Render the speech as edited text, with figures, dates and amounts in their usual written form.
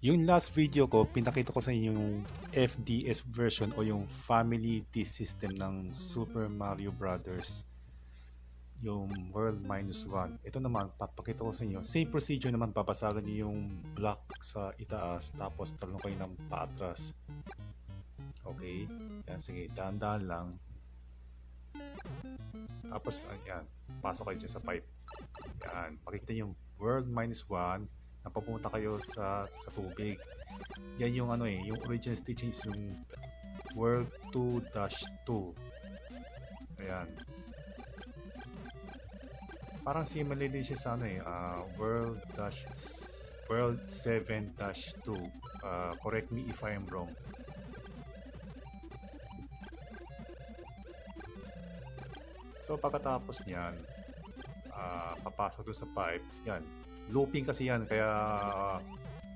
Yung last video ko, pinakita ko sa inyo yung FDS version o yung Family Disk System ng Super Mario Brothers. Yung World Minus One. Ito naman, papakita ko sa inyo. Same procedure naman, babasagan niyo yung block sa itaas, tapos talong kayo ng paatras. Okay? Yan, sige, dahan-dahan lang. Tapos, ayan, pasok kayo dyan sa pipe. Yan, makikita niyo yung World Minus One, na papunta kayo sa tubig. Yan yung ano eh, yung original stitching is yung World 2-2. Ayan. Parang similar din siya sa ano eh, World 7-2. Correct me if I am wrong. So pagkatapos niyan, papasok doon sa pipe. Yan. Looping kasi yan, kaya